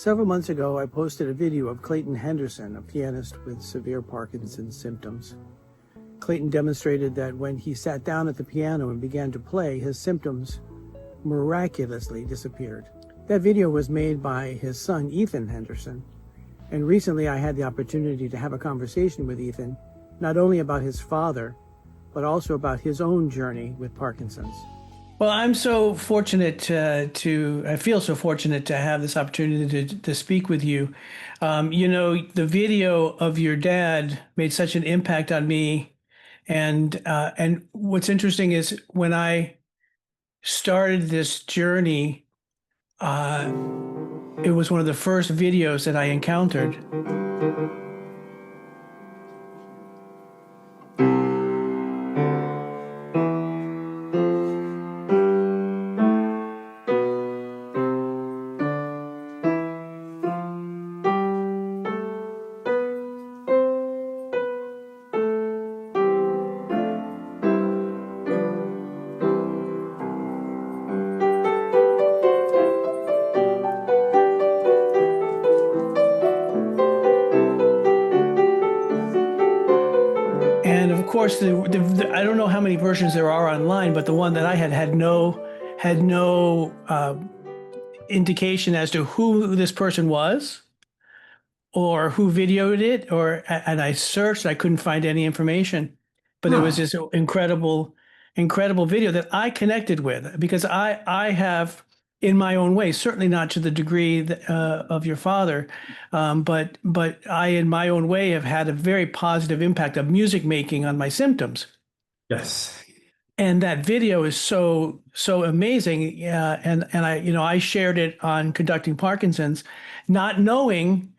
Several months ago, I posted a video of Clayton Henderson, a pianist with severe Parkinson's symptoms. Clayton demonstrated that when he sat down at the piano and began to play, his symptoms miraculously disappeared. That video was made by his son, Ethan Henderson, and recently I had the opportunity to have a conversation with Ethan, not only about his father, but also about his own journey with Parkinson's. Well, I'm so fortunate I feel so fortunate to have this opportunity to speak with you. The video of your dad made such an impact on me. And what's interesting is when I started this journey, it was one of the first videos that I encountered. And of course, I don't know how many versions there are online, but the one that I had no indication as to who this person was or who videoed it, and I searched, I couldn't find any information. But there was this incredible video that I connected with, because I have, in my own way, certainly not to the degree of your father, but I, in my own way, have had a very positive impact of music making on my symptoms. Yes. And that video is so amazing. And I shared it on Conducting Parkinson's, not knowing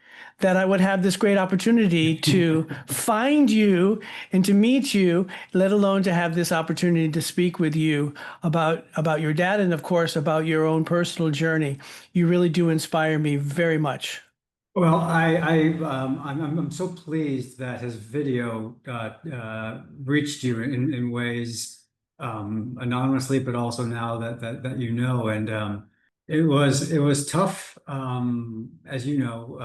that I would have this great opportunity to find you and to meet you, let alone to have this opportunity to speak with you about your dad and, of course, about your own personal journey. You really do inspire me very much. Well, I'm so pleased that his video reached you in ways anonymously, but also now that you know. And it was tough, as you know,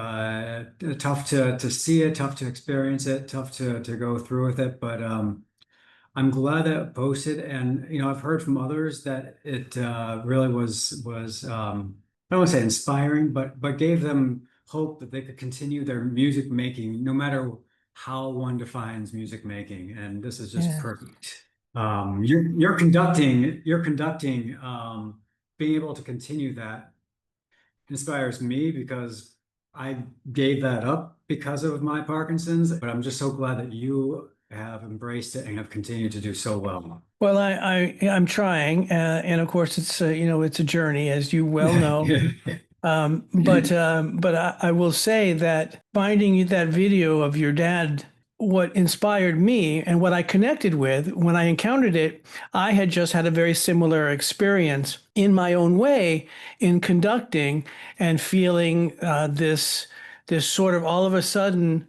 tough to see it, tough to experience it, tough to go through with it. But I'm glad that it posted, and I've heard from others that it really was I don't want to say inspiring, but gave them hope that they could continue their music making, no matter how one defines music making. And this is just perfect. You're conducting, being able to continue that inspires me, because I gave that up because of my Parkinson's, but I'm just so glad that you have embraced it and have continued to do so well. Well, I'm trying, and of course it's it's a journey, as you well know. But I will say that finding that video of your dad, what inspired me and what I connected with when I encountered it, I had just had a very similar experience in my own way in conducting and feeling this sort of all of a sudden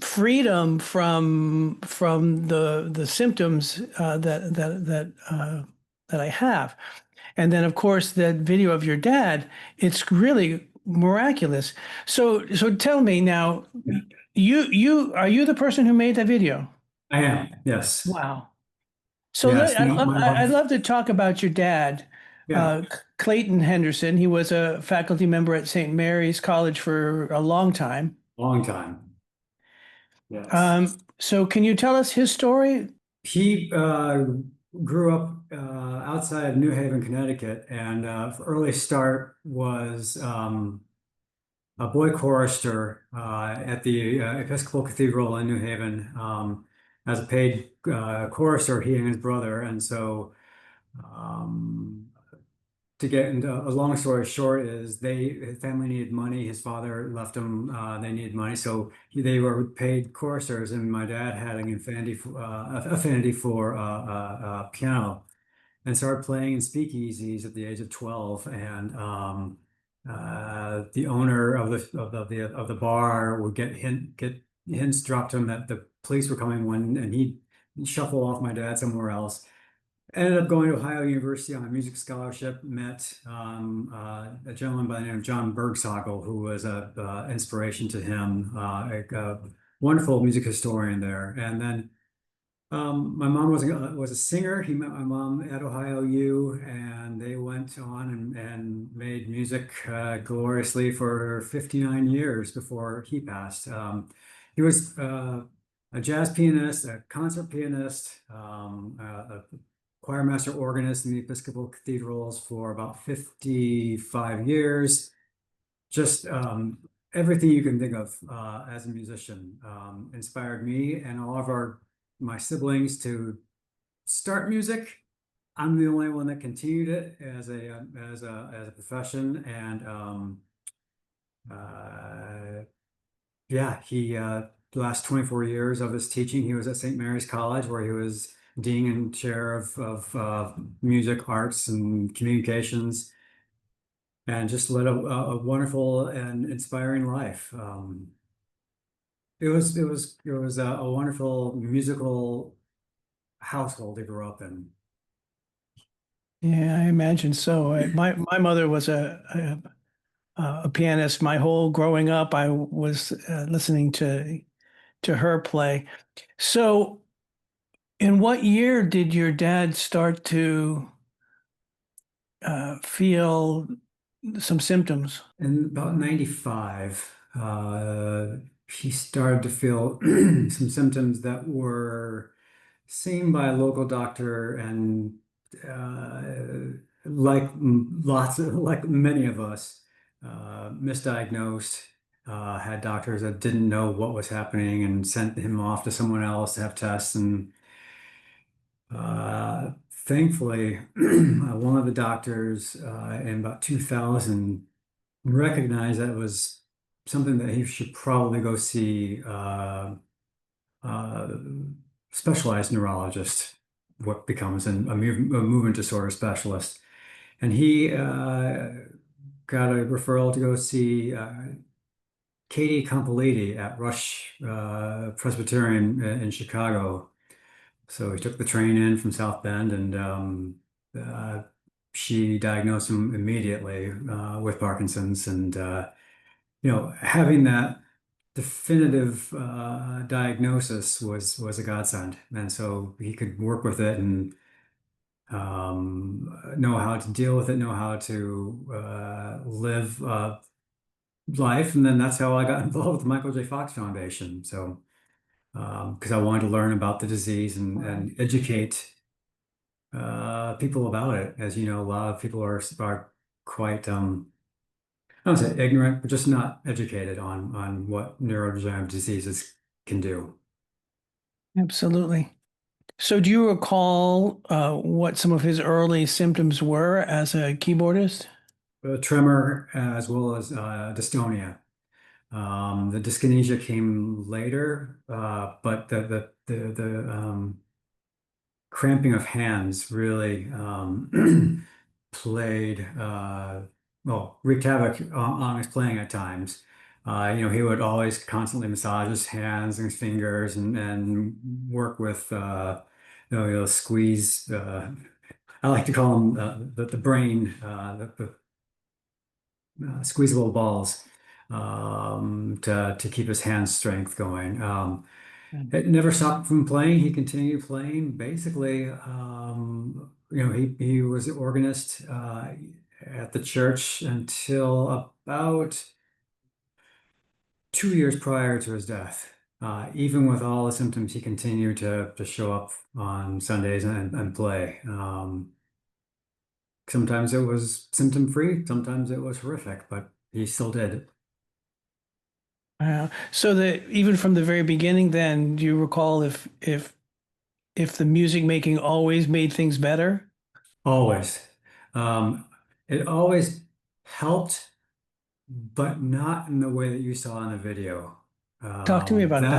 freedom from the symptoms that I have. And then, of course, that video of your dad, it's really miraculous. So tell me now, are you the person who made that video? I am, yes. Wow. So yes, I'd love to talk about your dad, yeah. Clayton Henderson. He was a faculty member at St. Mary's College for a long time. Long time. Yes. So can you tell us his story? He grew up outside of New Haven, Connecticut, and early start was a boy chorister at the Episcopal Cathedral in New Haven as a paid chorister, he and his brother. And so to get into a long story short is his family needed money. His father left him, they needed money. So they were paid choristers, and my dad had an affinity for piano and started playing in speakeasies at the age of 12. And the owner of the bar would get hints dropped to him that the police were coming and he'd shuffle off my dad somewhere else. Ended up going to Ohio University on a music scholarship, met a gentleman by the name of John Bergsagle, who was a inspiration to him, a wonderful music historian there. And then my mom was a singer. He met my mom at Ohio U, and they went on and made music gloriously for 59 years before he passed. He was a jazz pianist, a concert pianist, a choir master organist in the Episcopal cathedrals for about 55 years. Just everything you can think of as a musician inspired me and all of my siblings to start music. I'm the only one that continued it as a profession, and yeah, the last 24 years of his teaching, he was at St. Mary's College, where he was dean and chair of music, arts, and communications, and just led a wonderful and inspiring life. It was a wonderful musical household he grew up in. Yeah, I imagine so. My mother was a pianist. My whole growing up, I was listening to her play. So, in what year did your dad start to feel some symptoms? In about 95, he started to feel some symptoms that were seen by a local doctor, and like many of us, misdiagnosed, had doctors that didn't know what was happening and sent him off to someone else to have tests. And thankfully, one of the doctors in about 2000 recognized that it was something that he should probably go see uh, specialized neurologist, what becomes a movement disorder specialist. And he got a referral to go see Katie Compaliti at Rush Presbyterian in Chicago. So he took the train in from South Bend, and uh, she diagnosed him immediately with Parkinson's. And having that definitive diagnosis was a godsend, and so he could work with it and know how to deal with it, know how to live life. And then that's how I got involved with the Michael J. Fox Foundation. So because I wanted to learn about the disease and educate people about it. As you know, a lot of people are quite I don't say ignorant, but just not educated on what neurodegenerative diseases can do. Absolutely. So, do you recall what some of his early symptoms were as a keyboardist? Tremor as well as dystonia. The dyskinesia came later, but the cramping of hands really played well, wreaked havoc on his playing at times. He would always constantly massage his hands and his fingers and work with squeeze. I like to call them the brain, the squeezable balls, to keep his hand strength going. It never stopped from playing. He continued playing. Basically, he was the organist at the church until about 2 years prior to his death. Even with all the symptoms, he continued to show up on Sundays and play. Sometimes it was symptom free, sometimes it was horrific, but he still did. So that even from the very beginning, then, do you recall if the music making always made things better? Always. Um, it always helped, but not in the way that you saw in the video. Talk to me about That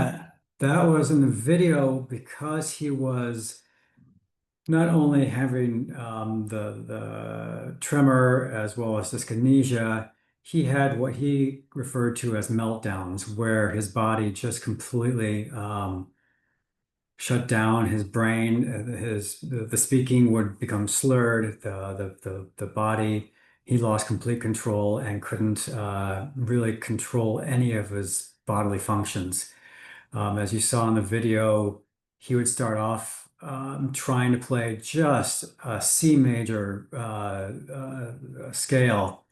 that. that was in the video because he was not only having the tremor as well as dyskinesia, he had what he referred to as meltdowns, where his body just completely shut down his brain. The speaking would become slurred. The body, he lost complete control and couldn't really control any of his bodily functions. As you saw in the video, he would start off trying to play just a C major scale,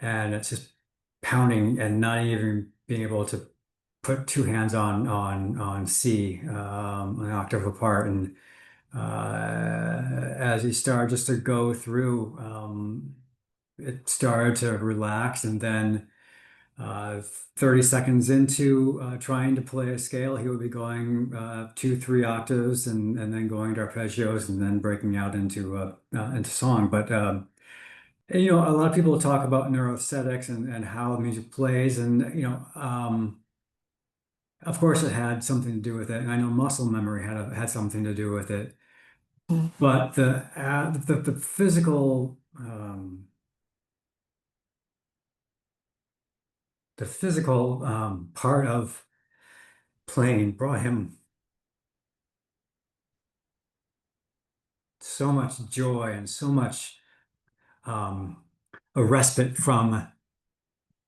and it's just pounding and not even being able to put two hands on C, an octave apart. And as he started just to go through, it started to relax, and then 30 seconds into trying to play a scale, he would be going 2, 3 octaves, and then going to arpeggios, and then breaking out into song. But a lot of people talk about neuroaesthetics and how music plays, and of course, it had something to do with it, and I know muscle memory had something to do with it. But the physical part of playing brought him so much joy and so much a respite from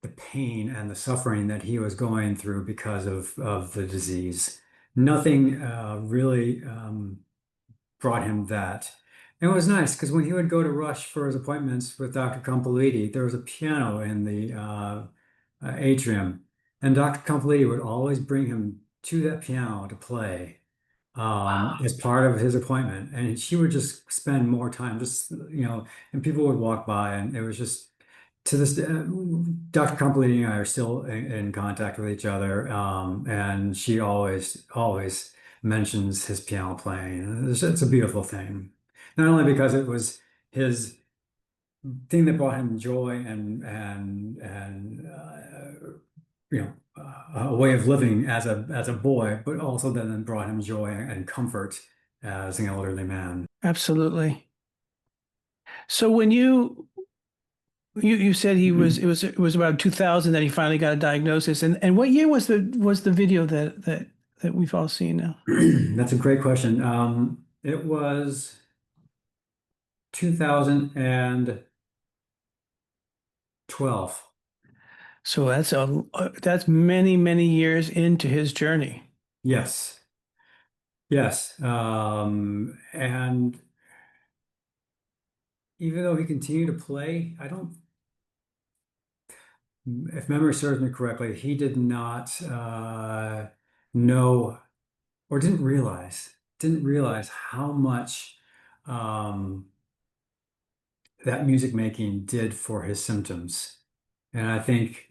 the pain and the suffering that he was going through because of the disease. Nothing really brought him that. And it was nice because when he would go to Rush for his appointments with Dr. Compaliti, there was a piano in the atrium, and Dr. Compaliti would always bring him to that piano to play Wow. as part of his appointment. And she would just spend more time, and people would walk by, and it was just to this day, Dr. Company and I are still in contact with each other, and she always mentions his piano playing. It's a beautiful thing, not only because it was his thing that brought him joy and a way of living as a boy, but also then brought him joy and comfort as an elderly man. Absolutely. So when you said it was about 2000 that he finally got a diagnosis, and what year was the video that we've all seen now? That's a great question. It was 2012. So that's many, many years into his journey. Yes. Yes. And even though he continued to play, I don't, if memory serves me correctly, he did not know or didn't realize how much um, that music making did for his symptoms. And I think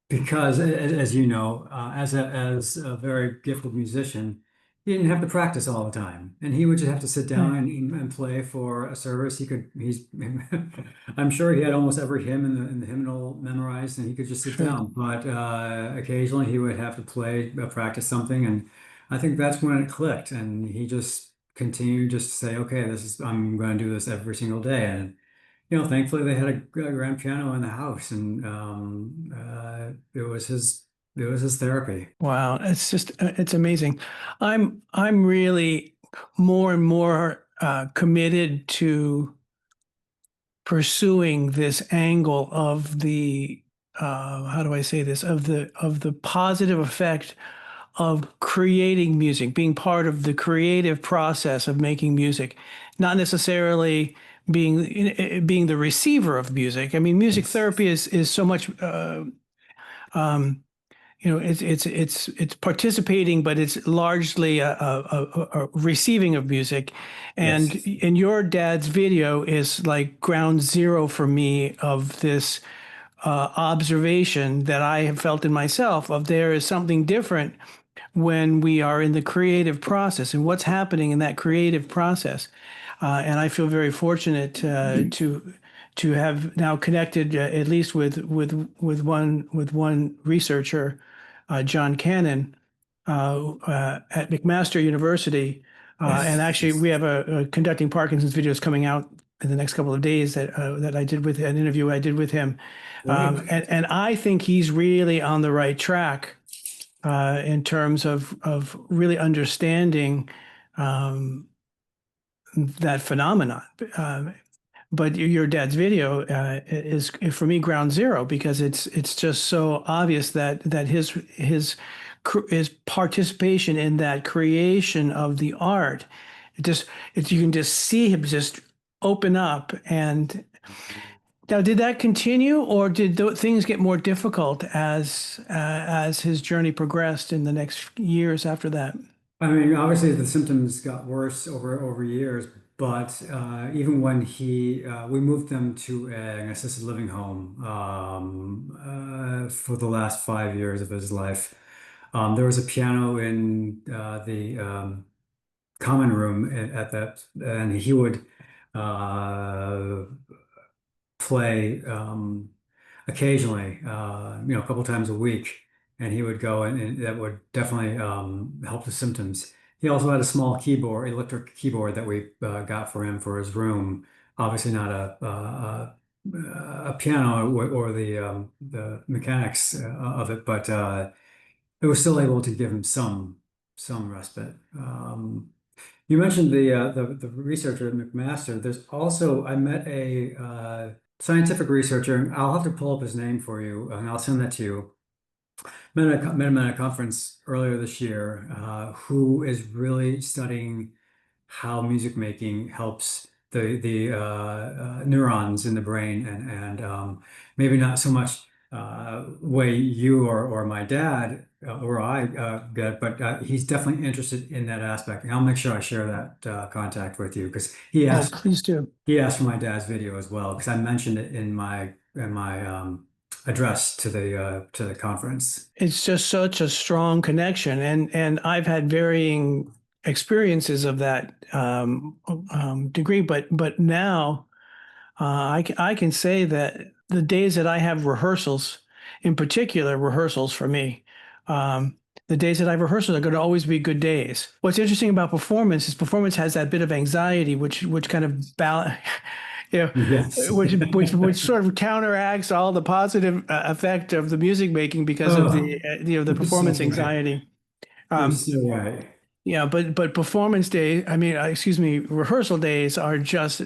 because as you know, as a very gifted musician, he didn't have to practice all the time, and he would just have to sit down Hmm. and play for a service. He's I'm sure he had almost every hymn in the hymnal memorized, and he could just sit Sure. down. But occasionally he would have to practice something, and I think that's when it clicked, and he just continued just to say, okay, I'm going to do this every single day. And thankfully they had a grand piano in the house, and it was his therapy. Wow, it's amazing. I'm really more and more committed to pursuing this angle of the how do I say this, of the positive effect of creating music, being part of the creative process of making music, not necessarily being the receiver of music. I mean, music Yes. therapy is so much um, it's participating, but it's largely a receiving of music. And Yes. in your dad's video is like ground zero for me of this observation that I have felt in myself of there is something different when we are in the creative process and what's happening in that creative process. And I feel very fortunate to have now connected at least with one researcher, John Cannon, at McMaster University. And Yes. actually, we have a conducting Parkinson's videos coming out in the next couple of days that I did with an interview I did with him. Great. And I think he's really on the right track in terms of really understanding um, that phenomenon. But your dad's video is for me ground zero because it's just so obvious that his participation in that creation of the art, you can just see him just open up. And now, did that continue, or did things get more difficult as his journey progressed in the next years after that? I mean, obviously the symptoms got worse over years, but even when we moved them to an assisted living home for the last 5 years of his life. There was a piano in the common room at that, and he would uh, play occasionally, a couple times a week, and he would go and that would definitely help the symptoms. He also had a small keyboard, electric keyboard that we got for him for his room. Obviously, not a piano or the mechanics of it, but it was still able to give him some respite. You mentioned the researcher at McMaster. There's also I met a scientific researcher, and I'll have to pull up his name for you, and I'll send that to you. Met him at a conference earlier this year, who is really studying how music making helps the neurons in the brain, and maybe not so much way you or my dad or I get, but he's definitely interested in that aspect. And I'll make sure I share that contact with you because Oh, please do. he asked for my dad's video as well because I mentioned it in my address to the conference. It's just such a strong connection, and I've had varying experiences of that degree, but now I can say that the days that I have rehearsals, in particular rehearsals for me, the days that I have rehearsals are going to always be good days. What's interesting about performance is performance has that bit of anxiety, which kind of balance. You know, Yes. which sort of counteracts all the positive effect of the music making because of Oh, the you're so performance right. anxiety. You're Um, so right. yeah, but performance days, I mean, excuse me, rehearsal days are just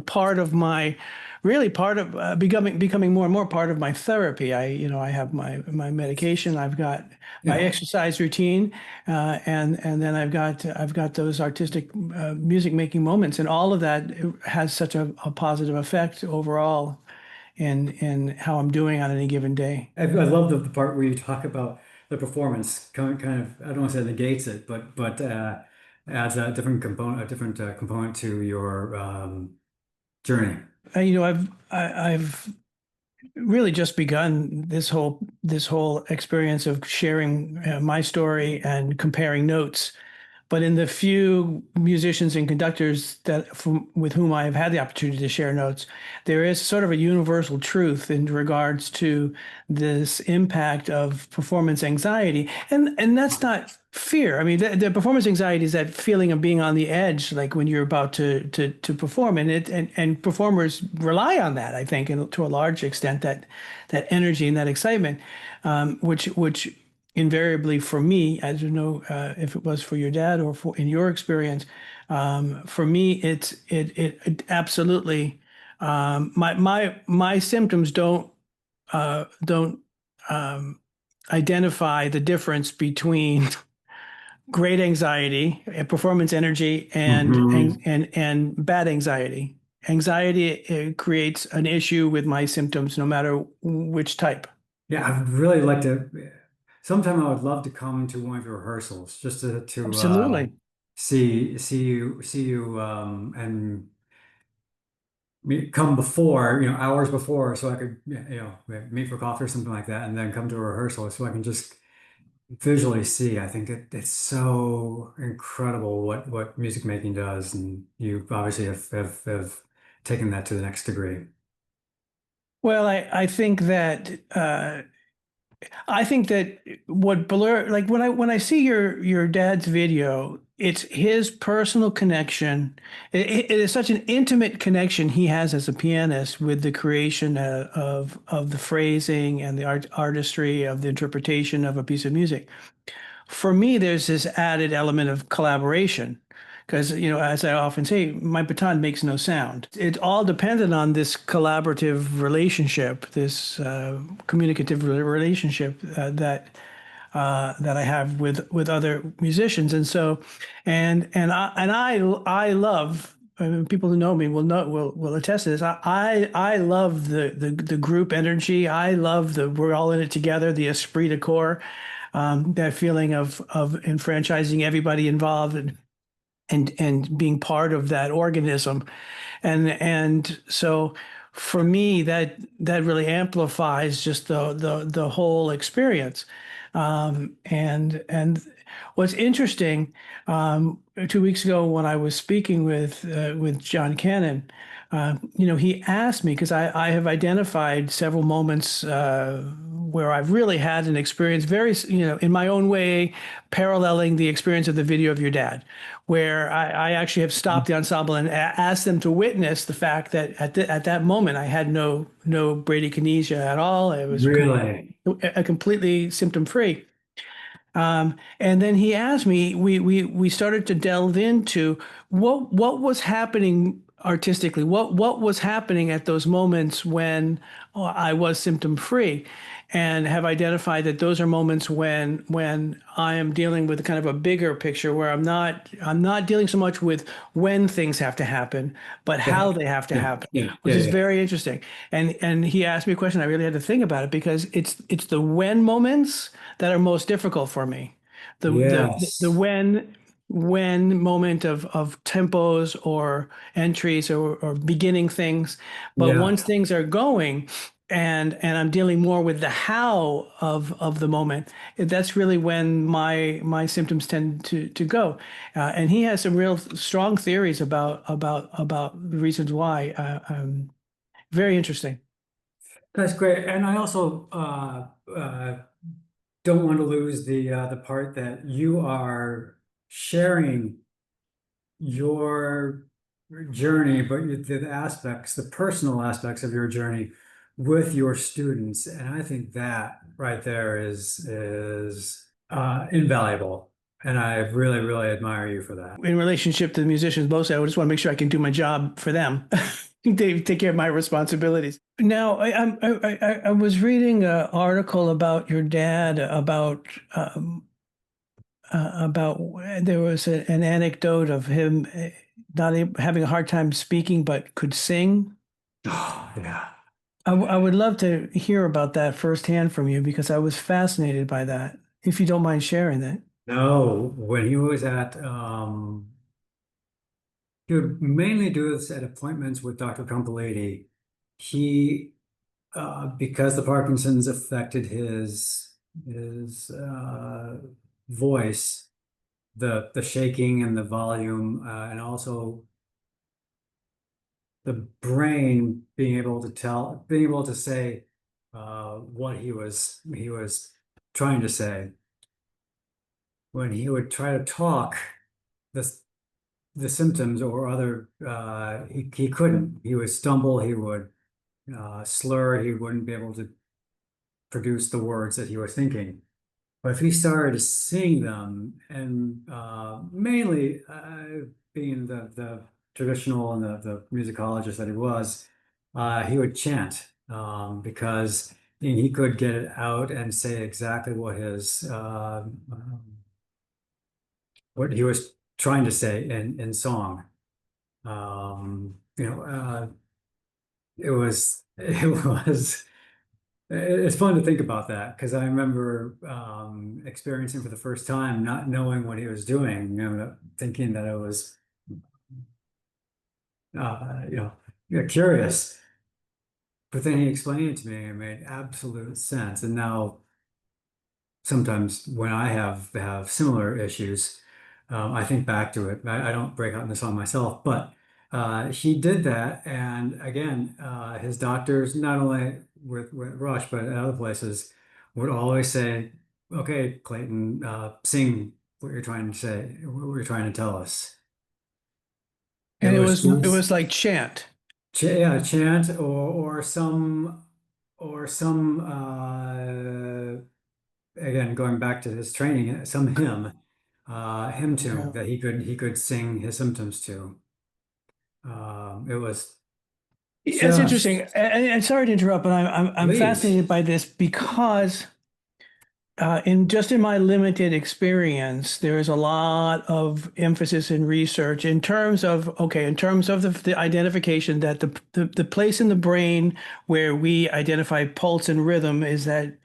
part of my really part of becoming more and more part of my therapy. I have my medication, I've got my Yeah. exercise routine, and then I've got those artistic music making moments, and all of that has such a positive effect overall in how I'm doing on any given day. I love the part where you talk about the performance kind of, I don't want to say negates it, but adds a different component to your journey. I've really just begun this whole experience of sharing my story and comparing notes. But in the few musicians and conductors with whom I have had the opportunity to share notes, there is sort of a universal truth in regards to this impact of performance anxiety, and that's not fear. I mean, the performance anxiety is that feeling of being on the edge, like when you're about to perform, and performers rely on that, I think, and to a large extent, that energy and that excitement, which invariably for me, I don't know if it was for your dad or in your experience, for me, it absolutely my symptoms don't identify the difference between great anxiety and performance energy and bad anxiety. Anxiety creates an issue with my symptoms, no matter which type. Yeah, I'd really like to. Sometime I would love to come to one of your rehearsals just to Absolutely. see you and come before, hours before, so I could, meet for coffee or something like that, and then come to a rehearsal so I can just visually see. I think it's so incredible what music making does, and you obviously have taken that to the next degree. Well, I think that what blur like when I see your dad's video, it's his personal connection. It is such an intimate connection he has as a pianist with the creation of the phrasing and the artistry of the interpretation of a piece of music. For me, there's this added element of collaboration because, as I often say, my baton makes no sound. It's all dependent on this collaborative relationship, this communicative relationship that I have with other musicians, and so, I love. I mean, people who know me will attest to this. I love the group energy. I love the we're all in it together, the esprit de corps, that feeling of enfranchising everybody involved and being part of that organism. And so for me, that really amplifies just the whole experience. And what's interesting, 2 weeks ago when I was speaking with John Cannon, he asked me because I have identified several moments where I've really had an experience very, in my own way, paralleling the experience of the video of your dad, where I actually have stopped the ensemble and asked them to witness the fact that at that moment I had no bradykinesia at all. It was Really? a completely symptom free. And then he asked me, we started to delve into what was happening artistically, what was happening at those moments when I was symptom free, and have identified that those are moments when I am dealing with kind of a bigger picture where I'm not dealing so much with when things have to happen, but Yeah. how they have to Yeah. happen, Yeah. which Yeah. is Yeah. very interesting. And he asked me a question. I really had to think about it because it's the when moments that are most difficult for me. The Yes. when moment of tempos or entries or beginning things. But Yeah. once things are going and I'm dealing more with the how of the moment, that's really when my symptoms tend to go. And he has some real strong theories about the reasons why. Very interesting. That's great. And I also don't want to lose the part that you are sharing your journey, but the aspects, the personal aspects of your journey with your students. And I think that right there is invaluable. And I really, really admire you for that. In relationship to the musicians mostly, I just want to make sure I can do my job for them. They take care of my responsibilities. Now, I was reading an article about your dad about there was an anecdote of him not having a hard time speaking but could sing. Oh, yeah. I would love to hear about that firsthand from you because I was fascinated by that. If you don't mind sharing that. No, when he was at he would mainly do this at appointments with Dr. Compaliti. He because the Parkinson's affected his voice, the shaking and the volume, and also the brain being able to say what he was trying to say. When he would try to talk, the the symptoms or other he couldn't. He would stumble. He would slur. He wouldn't be able to produce the words that he was thinking. But if he started to sing them, and mainly being the traditional and the musicologist that he would chant because he could get it out and say exactly what he was trying to say in song. It was it's fun to think about that because I remember experiencing for the first time, not knowing what he was doing, thinking that I was, curious. But then he explained it to me and it made absolute sense. And now sometimes when I have similar issues, I think back to it. I don't break out in the song myself, but he did that. And again, his doctors, not only with Rush, but at other places, would always say, "Okay, Clayton, sing what you're trying to say, what you're trying to tell us. It And was it just was like chant. yeah, chant or some again going back to his training, some hymn tune Yeah. that he could sing his symptoms to. It was It's interesting. just And sorry to interrupt, but I'm please. fascinated by this because in my limited experience, there is a lot of emphasis in research in terms of in terms of the identification that the place in the brain where we identify pulse and rhythm is that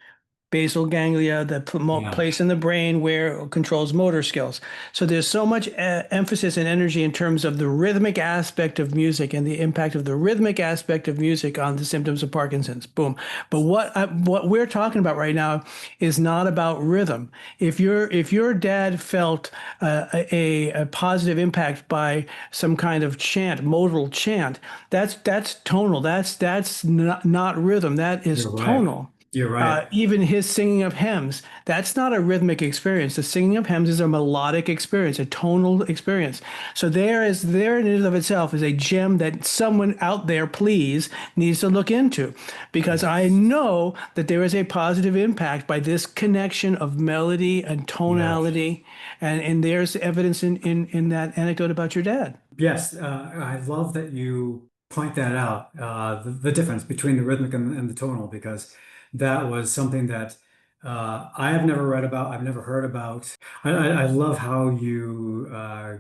basal ganglia, the Yeah, place in the brain where it controls motor skills. So there's so much emphasis and energy in terms of the rhythmic aspect of music and the impact of the rhythmic aspect of music on the symptoms of Parkinson's. Boom. But what we're talking about right now is not about rhythm. If your dad felt a positive impact by some kind of chant, modal chant, that's tonal. That's not rhythm. That is you're right. tonal. You're right. Even his singing of hymns, that's not a rhythmic experience. The singing of hymns is a melodic experience, a tonal experience. So there in and of itself is a gem that someone out there, please, needs to look into, because I Yes. know that there is a positive impact by this connection of melody and Yeah. tonality, and there's evidence in that anecdote about your dad. Yes, I love that you point that out, the difference between the rhythmic and the tonal, because that was something that I have never read about, I've never heard about. I love how you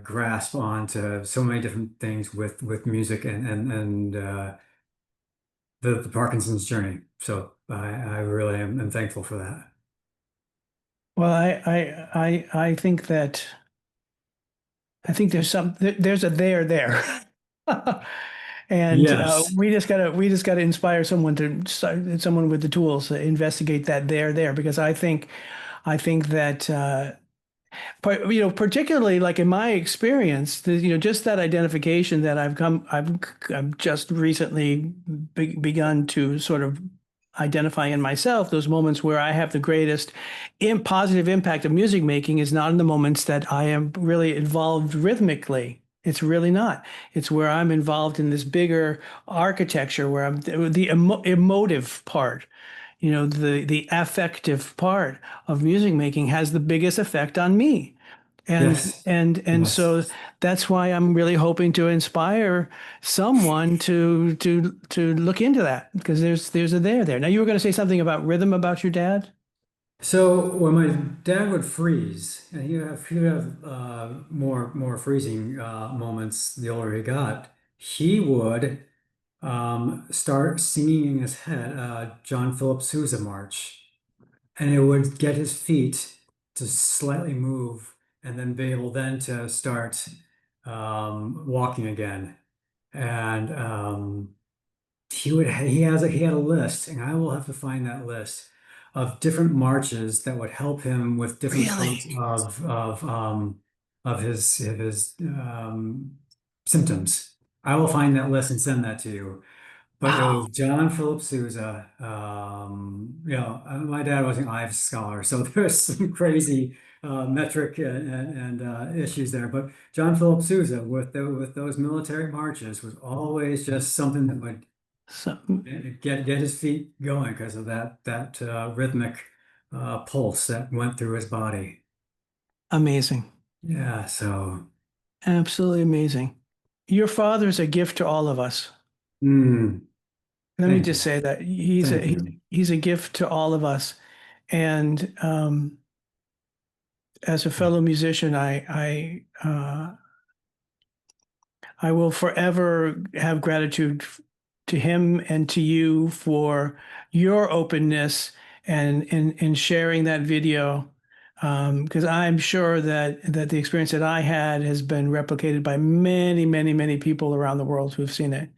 grasp onto so many different things with music and the Parkinson's journey. So I really am thankful for that. Well, I think that. I think there's a there. And Yes. we just gotta inspire someone with the tools to investigate that there, because I think that particularly like in my experience, just that identification that I've just recently begun to sort of identify in myself, those moments where I have the greatest positive impact of music making is not in the moments that I am really involved rhythmically. It's really not. It's where I'm involved in this bigger architecture where I'm the emotive part, the affective part of music making has the biggest effect on me. And Yes. and Yes. so that's why I'm really hoping to inspire someone to look into that, because there's a there. Now you were going to say something about rhythm about your dad? So when my dad would freeze, and he would have more freezing moments the older he got, he would start singing in his head John Philip Sousa March, and it would get his feet to slightly move, and then be able then to start walking again. And he had a list, and I will have to find that list of different marches that would help him with different sorts Really? of his symptoms. I will find that list and send that to you. But it was Wow. John Philip Sousa. My dad was an Ives scholar, so there's some crazy metric and issues there. But John Philip Sousa with those military marches was always just something that would So get his feet going because of that rhythmic pulse that went through his body. amazing. Yeah, so Absolutely amazing. Your father's a gift to all of us. mm, Let me thank just you. say that he's a Thank he's, you. he's a gift to all of us. And as a fellow musician, I will forever have gratitude to him and to you for your openness and in sharing that video. Because I'm sure that the experience that I had has been replicated by many, many, many people around the world who've seen it.